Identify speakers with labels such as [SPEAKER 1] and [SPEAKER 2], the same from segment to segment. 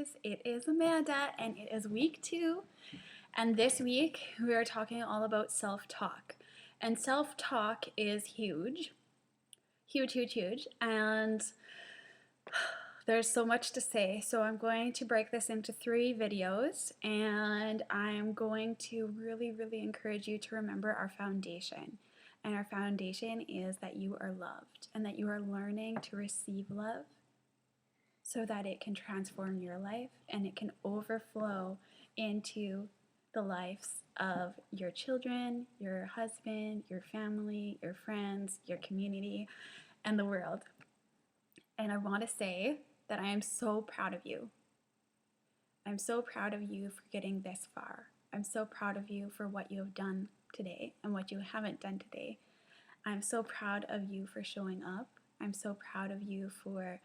[SPEAKER 1] guys, it is Amanda and it is week 2, and this week we are talking all about self-talk. And self-talk is huge, huge, huge, huge, and there's so much to say. So I'm going to break this into 3 videos, and I'm going to really, really encourage you to remember our foundation. And our foundation is that you are loved and that you are learning to receive love so that it can transform your life and it can overflow into the lives of your children, your husband, your family, your friends, your community, and the world. And I want to say that I am so proud of you. I'm so proud of you for getting this far. I'm so proud of you for what you have done today and what you haven't done today. I'm so proud of you for showing up. I'm so proud of you for,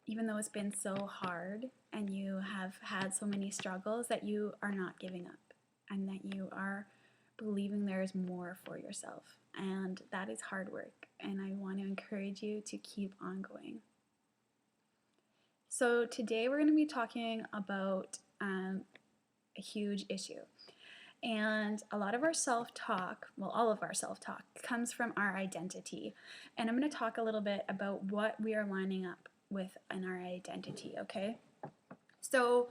[SPEAKER 1] even though it's been so hard and you have had so many struggles, that you are not giving up and that you are believing there is more for yourself. And that is hard work, and I want to encourage you to keep on going. So today we're going to be talking about a huge issue. And a lot of our self-talk, well, all of our self-talk comes from our identity. And I'm going to talk a little bit about what we are lining up with in our identity, okay? So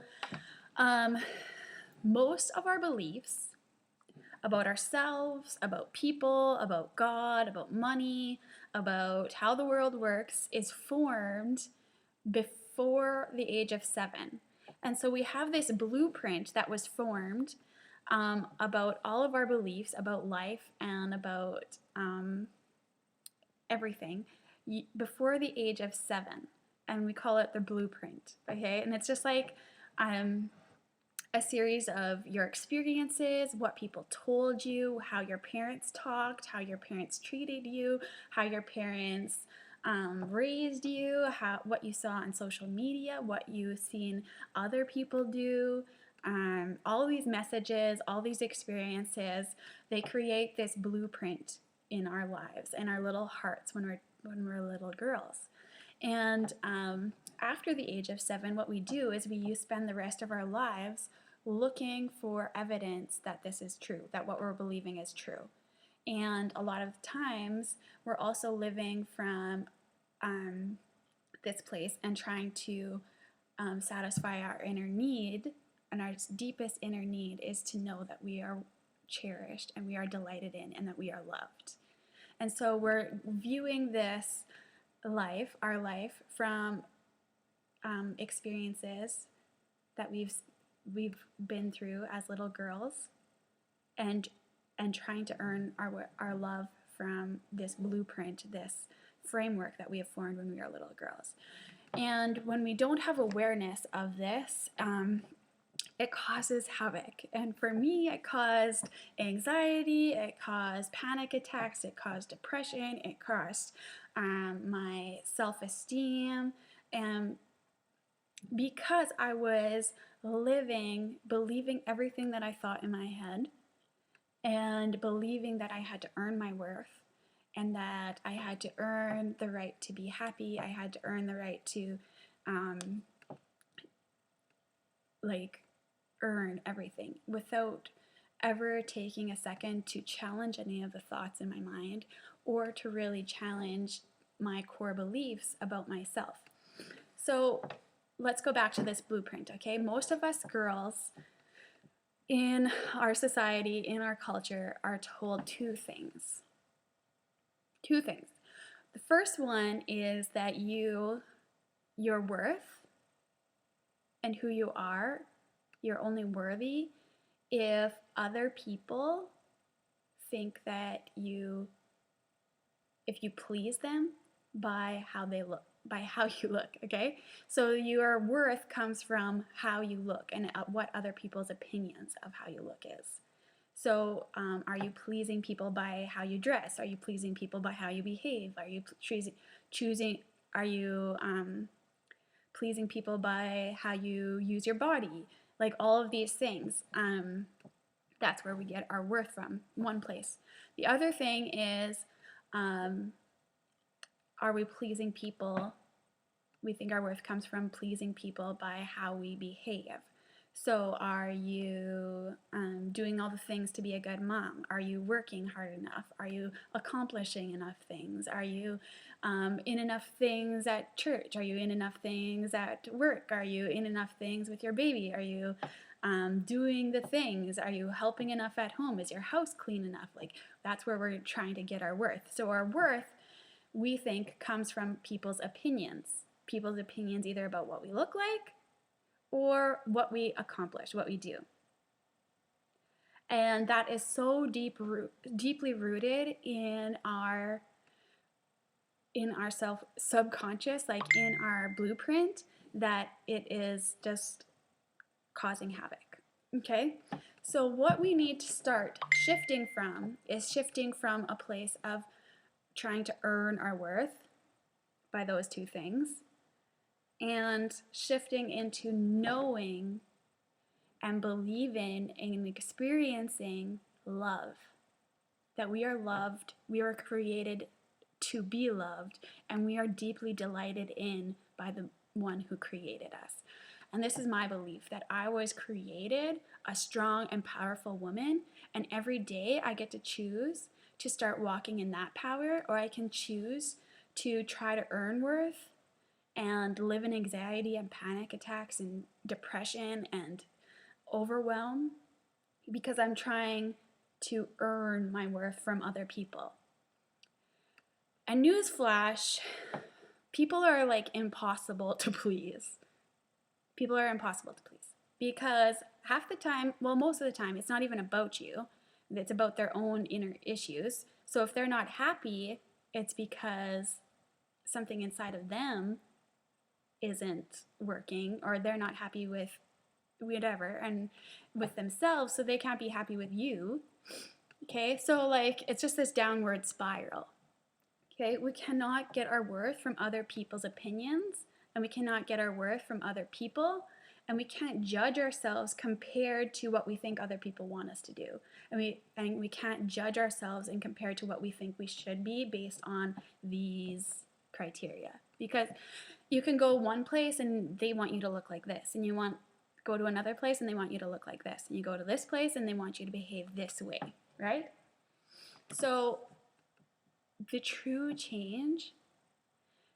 [SPEAKER 1] most of our beliefs about ourselves, about people, about God, about money, about how the world works is formed before the age of 7. And so we have this blueprint that was formed about all of our beliefs about life and about everything before the age of 7. And we call it the blueprint, okay? And it's just like a series of your experiences, what people told you, how your parents talked, how your parents treated you, how your parents raised you, what you saw on social media, what you've seen other people do. All these messages, all these experiences, they create this blueprint in our lives, in our little hearts when we're little girls. And after the age of 7, what we do is we spend the rest of our lives looking for evidence that this is true, that what we're believing is true. And a lot of times we're also living from this place and trying to satisfy our inner need. And our deepest inner need is to know that we are cherished and we are delighted in and that we are loved. And so we're viewing this life, our life, from experiences that we've been through as little girls, and trying to earn our love from this blueprint, this framework that we have formed when we are little girls. And when we don't have awareness of this, it causes havoc. And for me, it caused anxiety, it caused panic attacks, it caused depression, it caused my self-esteem, and because I was believing everything that I thought in my head, and believing that I had to earn my worth, and that I had to earn the right to be happy, I had to earn the right to earn everything, without ever taking a second to challenge any of the thoughts in my mind or to really challenge my core beliefs about myself. So let's go back to this blueprint, okay? Most of us girls in our society, in our culture, are told 2 things. 2 things. The first one is that your worth and who you are, you're only worthy if other people think that if you please them by how they look, by how you look, okay? So your worth comes from how you look and what other people's opinions of how you look is. So are you pleasing people by how you dress? Are you pleasing people by how you behave? Are you pleasing people by how you use your body? Like all of these things. That's where we get our worth from, one place. The other thing is, are we pleasing people We think our worth comes from pleasing people by how we behave. So, are you doing all the things to be a good mom? Are you working hard enough? Are you accomplishing enough things? Are you in enough things at church? Are you in enough things at work? Are you in enough things with your baby? Are you doing the things? Are you helping enough at home? Is your house clean enough? Like, that's where we're trying to get our worth. So, our worth, we think, comes from people's opinions. People's opinions either about what we look like or what we accomplish, what we do. And that is so deeply rooted in our subconscious, like in our blueprint, that it is just causing havoc. Okay? So what we need to start shifting from is shifting from a place of trying to earn our worth by those two things, and shifting into knowing and believing and experiencing love. That we are loved, we are created to be loved, and we are deeply delighted in by the one who created us. And this is my belief, that I was created a strong and powerful woman, and every day I get to choose to start walking in that power, or I can choose to try to earn worth and live in anxiety and panic attacks and depression and overwhelm because I'm trying to earn my worth from other people. And newsflash, people are like impossible to please. People are impossible to please because half the time, well, most of the time, it's not even about you. It's about their own inner issues. So if they're not happy, it's because something inside of them isn't working, or they're not happy with whatever and with themselves, so they can't be happy with you. Okay, so like it's just this downward spiral. Okay, we cannot get our worth from other people's opinions, and we cannot get our worth from other people, and we can't judge ourselves compared to what we think other people want us to do. And we can't judge ourselves and compare to what we think we should be based on these criteria. Because you can go one place and they want you to look like this, and you go to another place and they want you to look like this, and you go to this place and they want you to behave this way, right? So the true change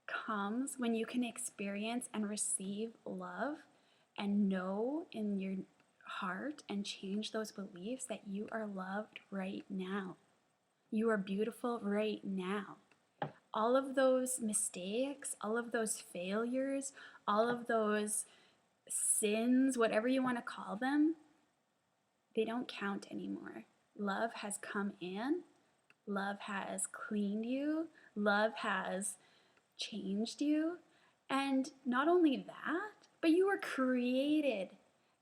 [SPEAKER 1] comes when you can experience and receive love and know in your heart and change those beliefs that you are loved right now. You are beautiful right now. All of those mistakes, all of those failures, all of those sins, whatever you want to call them, they don't count anymore. Love has come in. Love has cleaned you. Love has changed you. And not only that, but you were created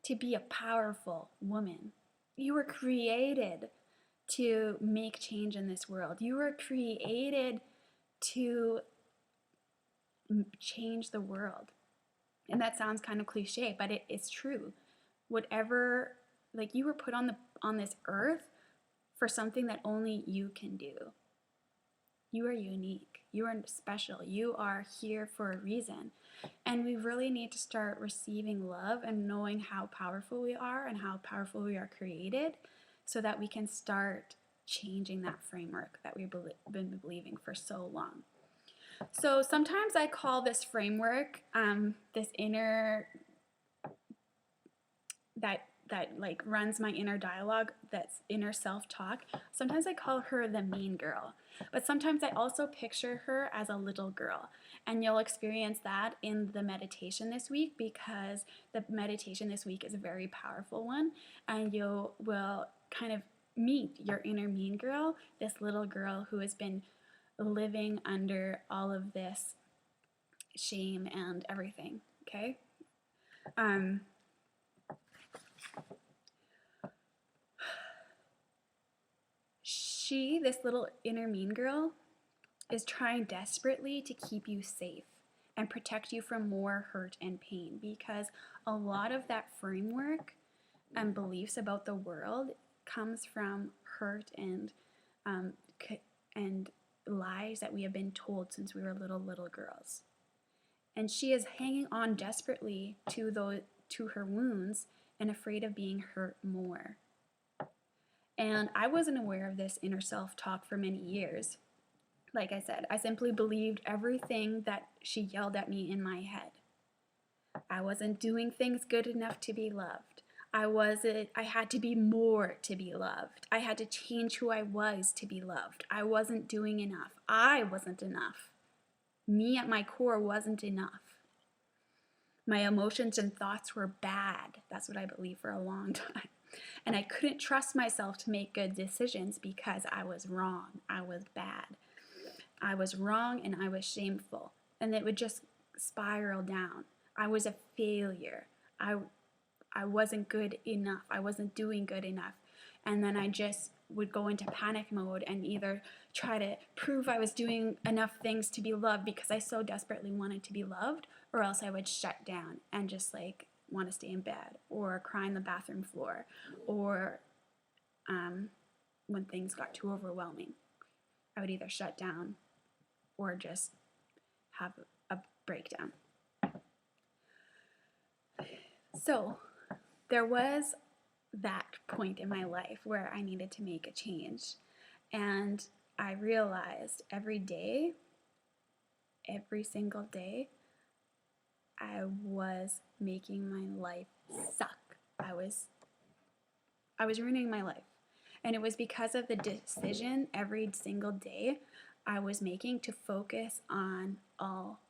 [SPEAKER 1] to be a powerful woman. You were created to make change in this world. You were created to change the world. And that sounds kind of cliche, but it's true. Whatever, like, you were put on this earth for something that only you can do. You are unique. You are special. You are here for a reason. And we really need to start receiving love and knowing how powerful we are and how powerful we are created, so that we can start changing that framework that we've been believing for so long. So sometimes I call this framework this inner, that like runs my inner dialogue, that's inner self-talk. Sometimes I call her the mean girl, but sometimes I also picture her as a little girl. And you'll experience that in the meditation this week, because the meditation this week is a very powerful one, and you will kind of meet your inner mean girl, this little girl who has been living under all of this shame and everything, okay? This little inner mean girl, is trying desperately to keep you safe and protect you from more hurt and pain, because a lot of that framework and beliefs about the world comes from hurt and lies that we have been told since we were little girls. And she is hanging on desperately to her wounds and afraid of being hurt more. And I wasn't aware of this inner self-talk for many years. Like I said, I simply believed everything that she yelled at me in my head. I wasn't doing things good enough to be loved. I had to be more to be loved. I had to change who I was to be loved. I wasn't doing enough. I wasn't enough. Me at my core wasn't enough. My emotions and thoughts were bad. That's what I believed for a long time. And I couldn't trust myself to make good decisions because I was wrong. I was bad. I was wrong and I was shameful. And it would just spiral down. I was a failure. I wasn't good enough. I wasn't doing good enough. And then I just would go into panic mode and either try to prove I was doing enough things to be loved because I so desperately wanted to be loved, or else I would shut down and just like want to stay in bed or cry on the bathroom floor, or when things got too overwhelming, I would either shut down or just have a breakdown. So there was that point in my life where I needed to make a change. And I realized every day, every single day, I was making my life suck. I was ruining my life. And it was because of the decision every single day I was making to focus on all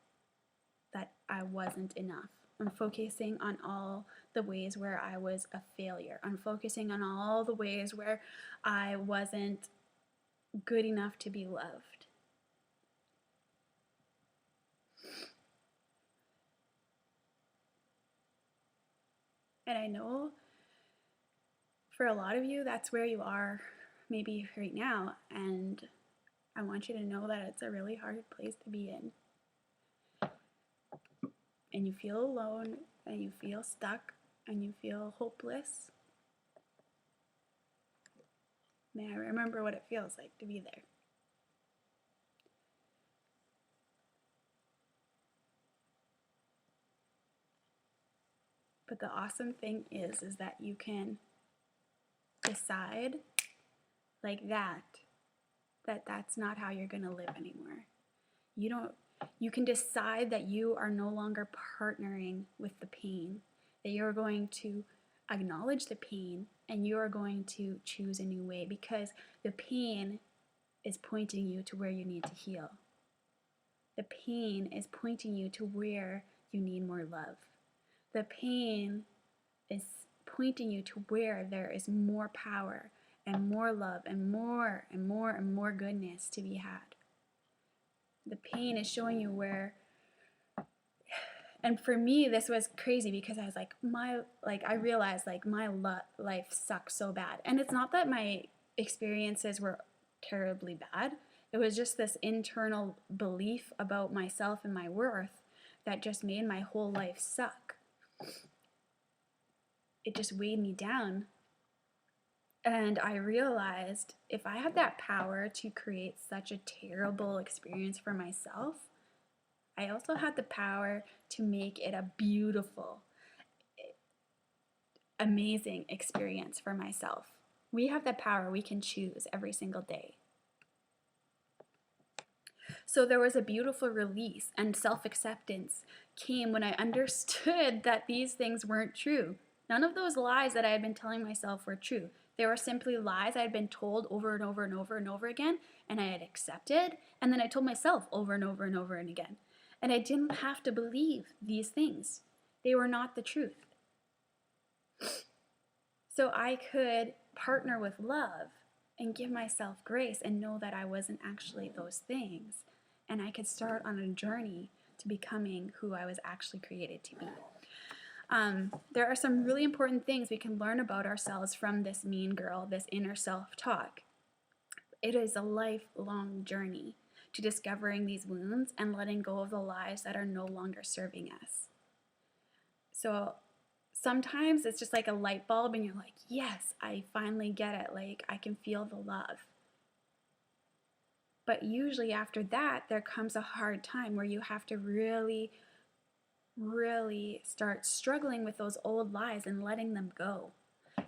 [SPEAKER 1] that I wasn't enough. I'm focusing on all the ways where I was a failure. I'm focusing on all the ways where I wasn't good enough to be loved. And I know for a lot of you, that's where you are maybe right now. And I want you to know that it's a really hard place to be in. And you feel alone, and you feel stuck, and you feel hopeless. May I remember what it feels like to be there. But the awesome thing is that you can decide like that that's not how you're going to live anymore. You can decide that you are no longer partnering with the pain, that you're going to acknowledge the pain and you are going to choose a new way, because the pain is pointing you to where you need to heal. The pain is pointing you to where you need more love. The pain is pointing you to where there is more power and more love and more and more and more goodness to be had. The pain is showing you where, and for me this was crazy because I was like, I realized like my life sucks so bad. And it's not that my experiences were terribly bad. It was just this internal belief about myself and my worth that just made my whole life suck. It just weighed me down. And I realized if I had that power to create such a terrible experience for myself, I also had the power to make it a beautiful, amazing experience for myself. We have the power. We can choose every single day. So there was a beautiful release, and self-acceptance came when I understood that these things weren't true. None of those lies that I had been telling myself were true. They were simply lies I had been told over and over and over and over again, and I had accepted, and then I told myself over and over and over and again. And I didn't have to believe these things. They were not the truth. So I could partner with love and give myself grace and know that I wasn't actually those things. And I could start on a journey to becoming who I was actually created to be. There are some really important things we can learn about ourselves from this mean girl, this inner self-talk. It is a lifelong journey to discovering these wounds and letting go of the lies that are no longer serving us. So sometimes it's just like a light bulb and you're like, yes, I finally get it. Like I can feel the love. But usually after that, there comes a hard time where you have to really really start struggling with those old lies and letting them go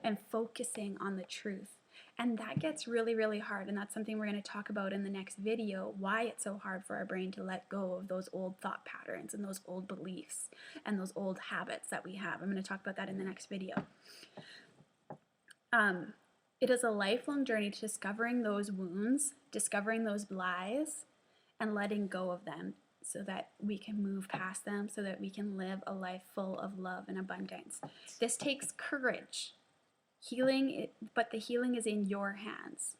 [SPEAKER 1] and focusing on the truth. And that gets really, really hard. And that's something we're going to talk about in the next video, why it's so hard for our brain to let go of those old thought patterns and those old beliefs and those old habits that we have. I'm going to talk about that in the next video. It is a lifelong journey to discovering those wounds, discovering those lies, and letting go of them so that we can move past them, so that we can live a life full of love and abundance. This takes courage. But the healing is in your hands.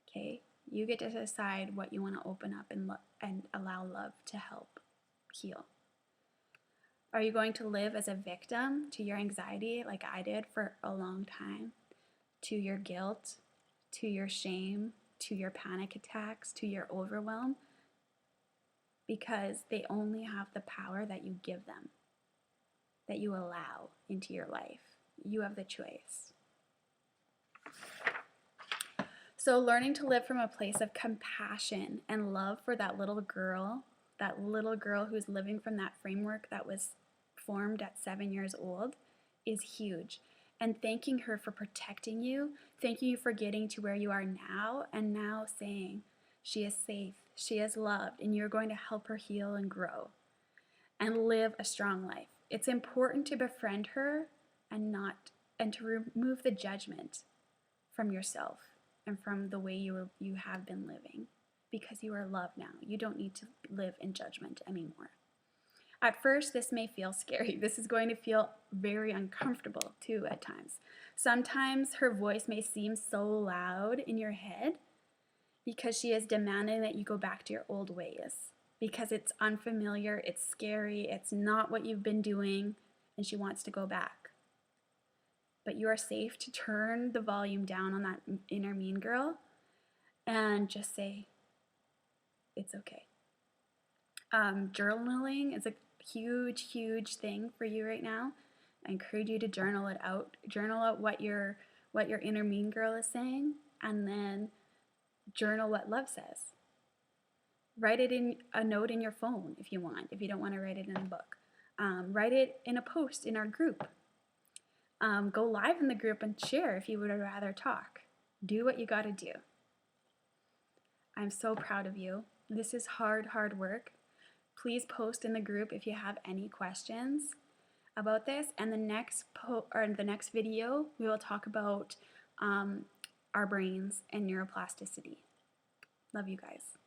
[SPEAKER 1] Okay? You get to decide what you want to open up and allow love to help heal. Are you going to live as a victim to your anxiety like I did for a long time? To your guilt, to your shame, to your panic attacks, to your overwhelm? Because they only have the power that you give them, that you allow into your life. You have the choice. So learning to live from a place of compassion and love for that little girl who's living from that framework that was formed at 7 years old is huge. And thanking her for protecting you, thanking you for getting to where you are now, and now saying she is safe, she is loved, and you're going to help her heal and grow and live a strong life. It's important to befriend her and to remove the judgment from yourself and from the way you have been living, because you are loved now. You don't need to live in judgment anymore. At first, this may feel scary. This is going to feel very uncomfortable too at times. Sometimes her voice may seem so loud in your head because she is demanding that you go back to your old ways, because it's unfamiliar, it's scary, it's not what you've been doing, and she wants to go back. But you are safe to turn the volume down on that inner mean girl and just say, it's okay. Journaling is a huge, huge thing for you right now. I encourage you to journal it out. Journal out what your inner mean girl is saying, and then journal what love says. Write it in a note in your phone if you want, if you don't want to write it in a book. Write it in a post in our group. Go live in the group and share if you would rather talk. Do what you got to do. I'm so proud of you. This is hard, hard work. Please post in the group if you have any questions about this. And the next video, we will talk about our brains and neuroplasticity. Love you guys.